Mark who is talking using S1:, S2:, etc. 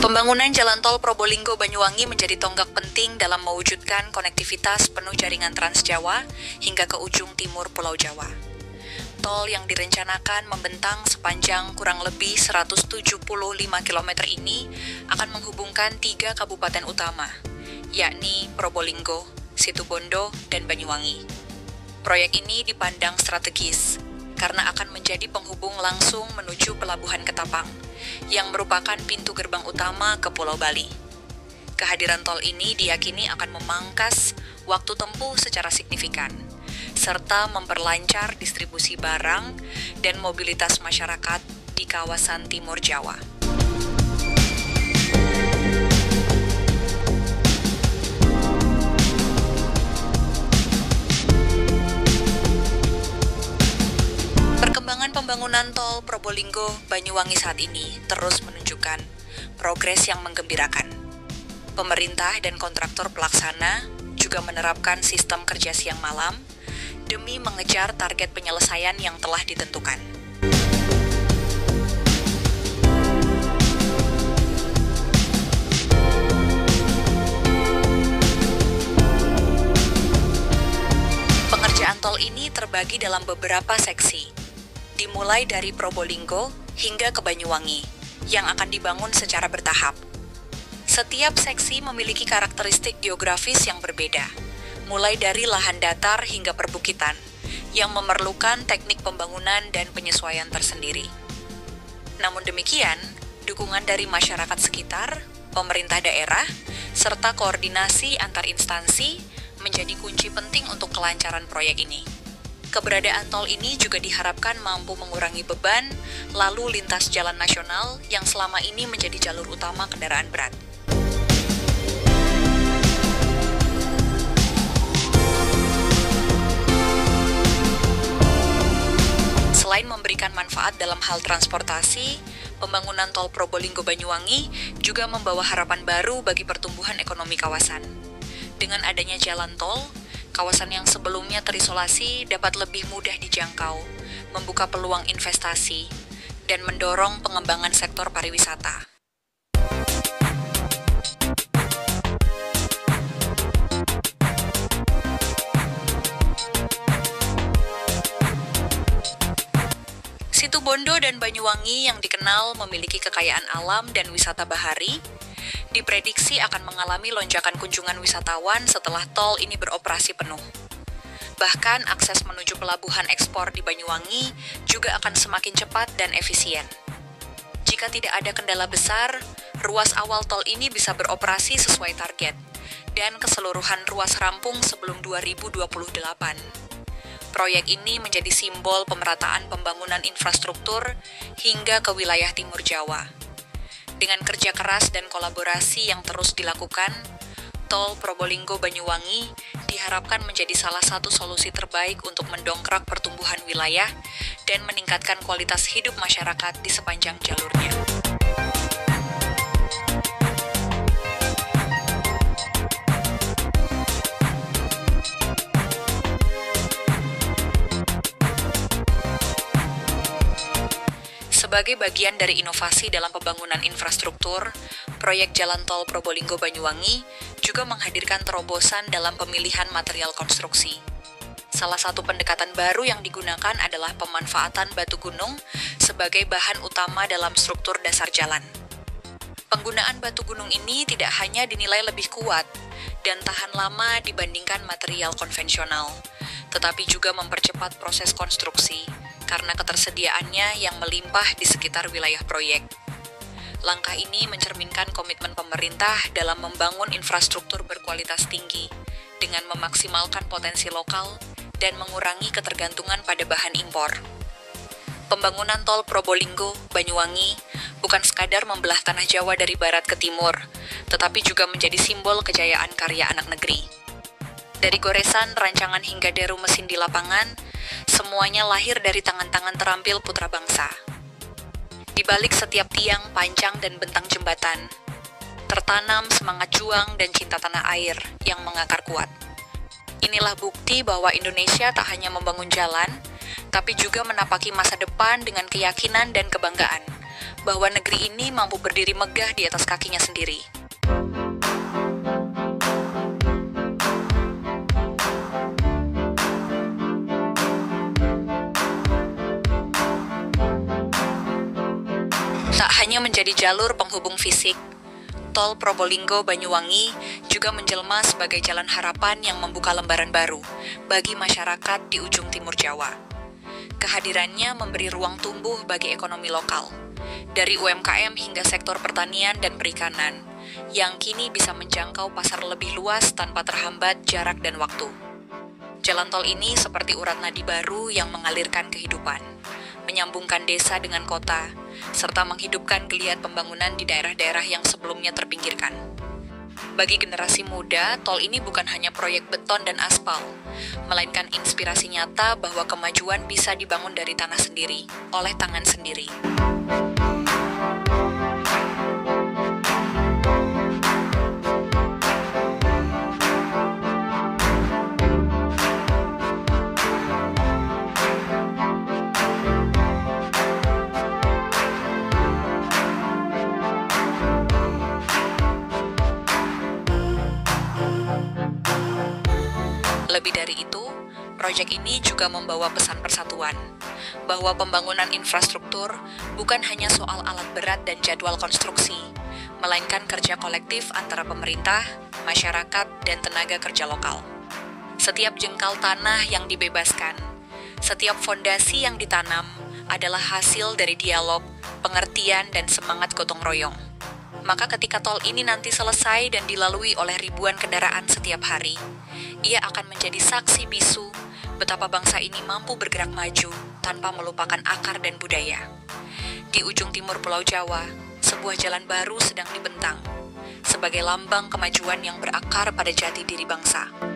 S1: Pembangunan Jalan Tol Probolinggo-Banyuwangi menjadi tonggak penting dalam mewujudkan konektivitas penuh jaringan Trans Jawa hingga ke ujung timur Pulau Jawa. Tol yang direncanakan membentang sepanjang kurang lebih 175 km ini akan menghubungkan 3 kabupaten utama, yakni Probolinggo, Situbondo, dan Banyuwangi. Proyek ini dipandang strategis karena akan menjadi penghubung langsung menuju Pelabuhan Ketapang, yang merupakan pintu gerbang utama ke Pulau Bali. Kehadiran tol ini diyakini akan memangkas waktu tempuh secara signifikan, serta memperlancar distribusi barang dan mobilitas masyarakat di kawasan Timur Jawa. Perkembangan pembangunan tol Probolinggo-Banyuwangi saat ini terus menunjukkan progres yang menggembirakan. Pemerintah dan kontraktor pelaksana juga menerapkan sistem kerja siang malam demi mengejar target penyelesaian yang telah ditentukan. Pengerjaan tol ini terbagi dalam beberapa seksi, dimulai dari Probolinggo hingga ke Banyuwangi, yang akan dibangun secara bertahap. Setiap seksi memiliki karakteristik geografis yang berbeda, mulai dari lahan datar hingga perbukitan, yang memerlukan teknik pembangunan dan penyesuaian tersendiri. Namun demikian, dukungan dari masyarakat sekitar, pemerintah daerah, serta koordinasi antar instansi menjadi kunci penting untuk kelancaran proyek ini. Keberadaan tol ini juga diharapkan mampu mengurangi beban lalu lintas jalan nasional yang selama ini menjadi jalur utama kendaraan berat. Selain memberikan manfaat dalam hal transportasi, pembangunan tol Probolinggo-Banyuwangi juga membawa harapan baru bagi pertumbuhan ekonomi kawasan. Dengan adanya jalan tol, kawasan yang sebelumnya terisolasi dapat lebih mudah dijangkau, membuka peluang investasi, dan mendorong pengembangan sektor pariwisata. Situbondo dan Banyuwangi yang dikenal memiliki kekayaan alam dan wisata bahari, diprediksi akan mengalami lonjakan kunjungan wisatawan setelah tol ini beroperasi penuh. Bahkan akses menuju pelabuhan ekspor di Banyuwangi juga akan semakin cepat dan efisien. Jika tidak ada kendala besar, ruas awal tol ini bisa beroperasi sesuai target, dan keseluruhan ruas rampung sebelum 2028. Proyek ini menjadi simbol pemerataan pembangunan infrastruktur hingga ke wilayah Timur Jawa. Dengan kerja keras dan kolaborasi yang terus dilakukan, tol Probolinggo-Banyuwangi diharapkan menjadi salah satu solusi terbaik untuk mendongkrak pertumbuhan wilayah dan meningkatkan kualitas hidup masyarakat di sepanjang jalurnya. Sebagai bagian dari inovasi dalam pembangunan infrastruktur, proyek Jalan Tol Probolinggo-Banyuwangi juga menghadirkan terobosan dalam pemilihan material konstruksi. Salah satu pendekatan baru yang digunakan adalah pemanfaatan batu gunung sebagai bahan utama dalam struktur dasar jalan. Penggunaan batu gunung ini tidak hanya dinilai lebih kuat dan tahan lama dibandingkan material konvensional, tetapi juga mempercepat proses konstruksi karena ketersediaannya yang melimpah di sekitar wilayah proyek. Langkah ini mencerminkan komitmen pemerintah dalam membangun infrastruktur berkualitas tinggi dengan memaksimalkan potensi lokal dan mengurangi ketergantungan pada bahan impor. Pembangunan tol Probolinggo-Banyuwangi bukan sekadar membelah tanah Jawa dari barat ke timur, tetapi juga menjadi simbol kejayaan karya anak negeri. Dari goresan, rancangan hingga deru mesin di lapangan, semuanya lahir dari tangan-tangan terampil putra bangsa. Di balik setiap tiang, pancang, dan bentang jembatan, tertanam semangat juang dan cinta tanah air yang mengakar kuat. Inilah bukti bahwa Indonesia tak hanya membangun jalan, tapi juga menapaki masa depan dengan keyakinan dan kebanggaan, bahwa negeri ini mampu berdiri megah di atas kakinya sendiri. Tak hanya menjadi jalur penghubung fisik, Tol Probolinggo-Banyuwangi juga menjelma sebagai jalan harapan yang membuka lembaran baru bagi masyarakat di ujung timur Jawa. Kehadirannya memberi ruang tumbuh bagi ekonomi lokal, dari UMKM hingga sektor pertanian dan perikanan, yang kini bisa menjangkau pasar lebih luas tanpa terhambat jarak dan waktu. Jalan tol ini seperti urat nadi baru yang mengalirkan kehidupan, menyambungkan desa dengan kota, serta menghidupkan geliat pembangunan di daerah-daerah yang sebelumnya terpinggirkan. Bagi generasi muda, tol ini bukan hanya proyek beton dan aspal, melainkan inspirasi nyata bahwa kemajuan bisa dibangun dari tanah sendiri, oleh tangan sendiri. Lebih dari itu, proyek ini juga membawa pesan persatuan, bahwa pembangunan infrastruktur bukan hanya soal alat berat dan jadwal konstruksi, melainkan kerja kolektif antara pemerintah, masyarakat, dan tenaga kerja lokal. Setiap jengkal tanah yang dibebaskan, setiap fondasi yang ditanam adalah hasil dari dialog, pengertian, dan semangat gotong royong. Maka ketika tol ini nanti selesai dan dilalui oleh ribuan kendaraan setiap hari, ia akan menjadi saksi bisu betapa bangsa ini mampu bergerak maju tanpa melupakan akar dan budaya. Di ujung timur Pulau Jawa, sebuah jalan baru sedang dibentang, sebagai lambang kemajuan yang berakar pada jati diri bangsa.